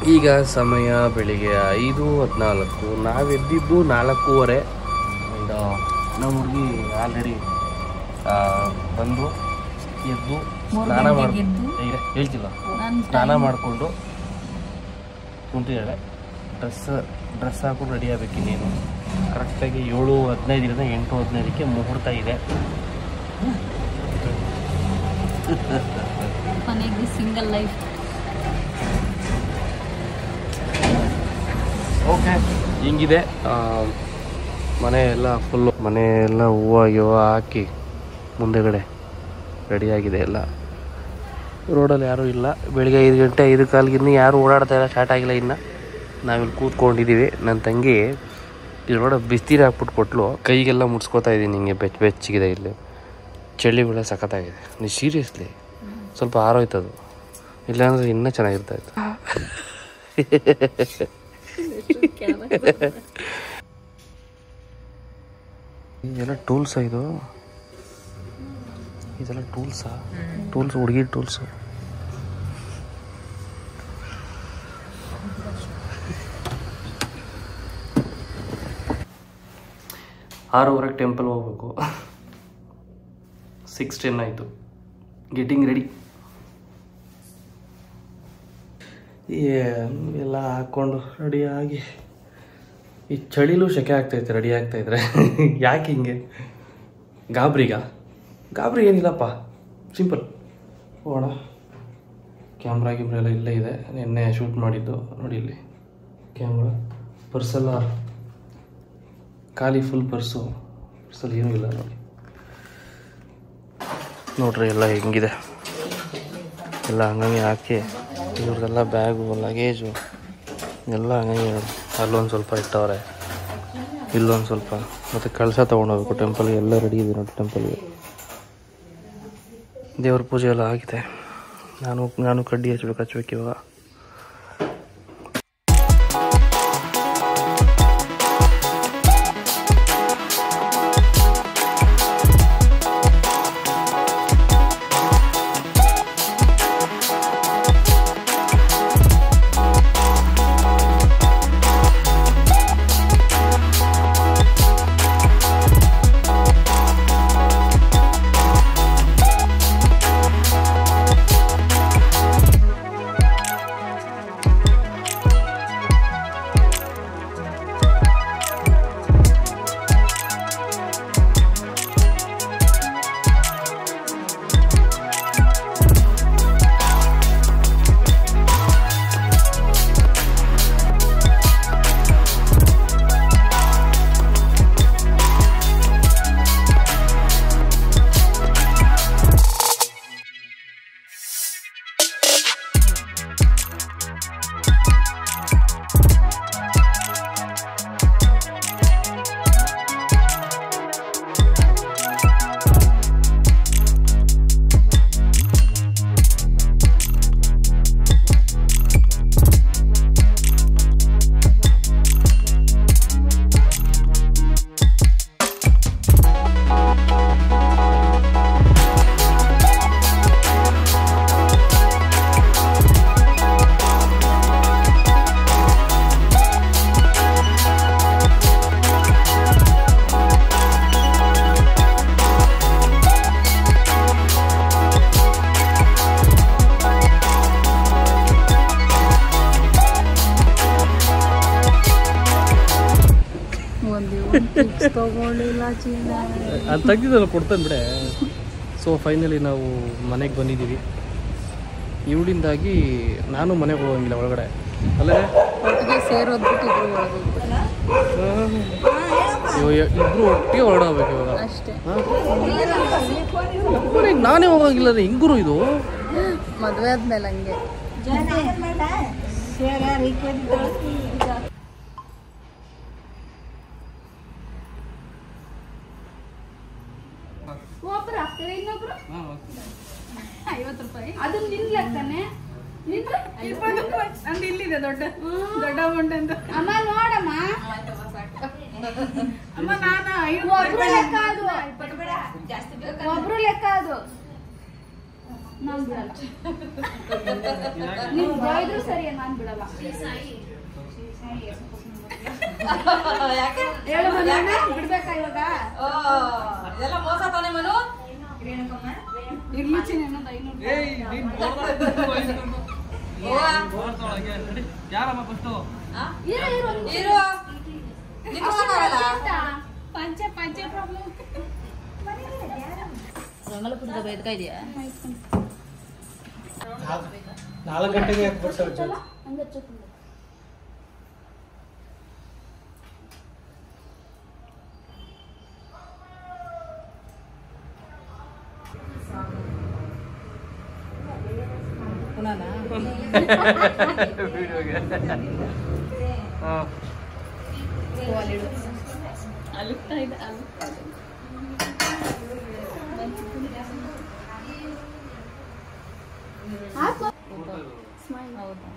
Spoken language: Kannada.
ಈಗ ಸಮಯ ಬೆಳಿಗ್ಗೆ 5:14. ನಾವೆದ್ದಿದ್ದು 4:15. ನಮ್ಮ ಹುಡುಗಿ ಆಲ್ರೆಡಿ ಬಂದು ಎದ್ದು ಸ್ನಾನ ಹೇಳ್ತಿಲ್ಲ ಸ್ನಾನ ಮಾಡಿಕೊಂಡು ಕುಂತಿದ್ದಾಳೆ. ಡ್ರೆಸ್ ಹಾಕೊಂಡು ರೆಡಿ ಆಗಬೇಕು. ಇನ್ನೇನು ಕರೆಕ್ಟಾಗಿ 7:15 8:15 ಮುಹೂರ್ತ ಇದೆ. Single life. ಓಕೆ, ಹಿಂಗಿದೆ ಮನೆ ಎಲ್ಲ ಫುಲ್ಲು. ಮನೆ ಎಲ್ಲ ಹೂವು ಹಾಕಿ ಮುಂದೆಗಡೆ ರೆಡಿಯಾಗಿದೆ ಎಲ್ಲ. ರೋಡಲ್ಲಿ ಯಾರೂ ಇಲ್ಲ. ಬೆಳಿಗ್ಗೆ 5 ಗಂಟೆ 5 ಕಾಲಿಗೆ ಇನ್ನೂ ಯಾರು ಓಡಾಡ್ತಾ ಇಲ್ಲ, ಸ್ಟಾರ್ಟ್ ಆಗಿಲ್ಲ. ಇನ್ನು ನಾವಿಲ್ಲಿ ಕೂತ್ಕೊಂಡಿದ್ದೀವಿ. ನನ್ನ ತಂಗಿ ಇದ್ರೊಳಗೆ ಬಿಸ್ತೀರು ಹಾಕ್ಬಿಟ್ಟು ಕೊಟ್ಲು. ಕೈಗೆಲ್ಲ ಮುಡ್ಸ್ಕೊತಾ ಇದ್ದೀನಿ. ಹಿಂಗೆ ಬೆಚ್ಚಗಿದೆ. ಇಲ್ಲಿ ಚಳಿಗಳ ಸಖತ್ತಾಗಿದೆ. ನೀವು ಸೀರಿಯಸ್ಲಿ ಸ್ವಲ್ಪ ಆರೋಯ್ತದು, ಇಲ್ಲಾಂದರೆ ಇನ್ನೂ ಚೆನ್ನಾಗಿರ್ತಾಯಿತ್ತು. ಇದೆಲ್ಲ ಟೂಲ್ಸಾ? ಇದೆಲ್ಲ ಟೂಲ್ಸಾ? ಟೂಲ್ಸ್, ಹುಡುಗಿ ಟೂಲ್ಸು. ಆರೂವರೆಗೆ ಟೆಂಪಲ್ ಹೋಗ್ಬೇಕು. 6:10 ಆಯಿತು. Getting ready. ಎಲ್ಲ ಹಾಕ್ಕೊಂಡು ರೆಡಿಯಾಗಿ, ಈ ಚಳಿಲೂ ಶೆಕೆ ಆಗ್ತೈತೆ ರೆಡಿ ಆಗ್ತಾಯಿದ್ರೆ. ಯಾಕೆ ಹಿಂಗೆ? ಗಾಬರಿ ಏನಿಲ್ಲಪ್ಪ, ಸಿಂಪಲ್. ಹೋಗೋಣ. ಕ್ಯಾಮ್ರಾ ಎಲ್ಲ ಇಲ್ಲೇ ಇದೆ. ನಿನ್ನೆ ಶೂಟ್ ಮಾಡಿದ್ದು ನೋಡಿ. ಇಲ್ಲಿ ಕ್ಯಾಮ್ರಾ, ಪರ್ಸೆಲ್ಲ ಖಾಲಿ, ಫುಲ್ ಪರ್ಸಲ್ಲಿ ಏನೂ ಇಲ್ಲ ನೋಡಿ. ನೋಡ್ರಿ ಎಲ್ಲ ಹೆಂಗಿದೆ. ಎಲ್ಲ ಹಂಗಂಗೆ ಹಾಕಿ ಇವ್ರದ್ದೆಲ್ಲ ಬ್ಯಾಗು ಲಗೇಜು ಎಲ್ಲ ಹಂಗಂಗೆ. ಅಲ್ಲೊಂದು ಸ್ವಲ್ಪ ಇಟ್ಟವ್ರೆ, ಇಲ್ಲೊಂದು ಸ್ವಲ್ಪ. ಮತ್ತು ಕಳಶ ತೊಗೊಂಡೋಗ್ಬೇಕು ಟೆಂಪಲ್ಗೆ. ಎಲ್ಲ ರೆಡಿ ಇದೆ ನೋಡಿ ಟೆಂಪಲ್ಗೆ. ದೇವ್ರ ಪೂಜೆ ಎಲ್ಲ ಆಗಿದೆ. ನಾನು ಕಡ್ಡಿ ಹಚ್ಬೇಕು ಇವಾಗ. ಅದು ತೆಗ್ದಿದ್ದಲ್ಲ, ಕೊಡ್ತಾನೆ ಬಿಡೆ. ಸೊ ಫೈನಲಿ ನಾವು ಮನೆಗೆ ಬಂದಿದ್ದೀವಿ. ಇವಳಿಂದಾಗಿ ನಾನು ಮನೆಗೆ ಹೋಗಂಗಿಲ್ಲ ಒಳಗಡೆ. ಅಲ್ಲೇ ಇಬ್ರು ಒಟ್ಟಿಗೆ ಹೊರಡಬೇಕು ಇವಾಗ. ನಾನೇ ಹೋಗಂಗಿಲ್ಲ. ಹಿಂಗುರು ಇದು ಮದುವೆ ಆದ್ಮೇಲೆ ಹಂಗೆ. ಅದು ನಿಲ್ಲಕ್ತಾನೆ ಇಲ್ಲಿದೆ ದೊಡ್ಡ ದೊಡ್ಡ ಅಮೌಂಟ್ ಅಂತ. ಅಮ್ಮ ನೋಡಮ್ಮ, ಅಮ್ಮ ನಾನು ಒಬ್ರು ಲೆಕ್ಕ ಅದು. ನಾನ್ ಬಿಡಲ್ಲ. ನೀವ್ ಬೈದ್ರು ಸರಿ, ನಾನ್ ಬಿಡಲ್ಲ. ಹೇಳು ಮನೋಣ್ಣ, ಬಿಡ್ಬೇಕಾ ಇವಾಗ? ಇರ್ಲಿ ಚಿನ್ನ, ಇನ್ನೊಂದು 500. ಪಂಚೆ ಪ್ರಾಬ್ಲಮ್. ರಂಗಲಪುರದ ಬೈದ್ಕ ಇದೆಯಾ? 4 ಗಂಟೆಗೆ ಬರ್ತಾರೆ. ಹಂಗೆ ಹಚ್ಚೋಕು. ಅಲುಕ್ತಾ ಇದೆ. ಹೌದಾ?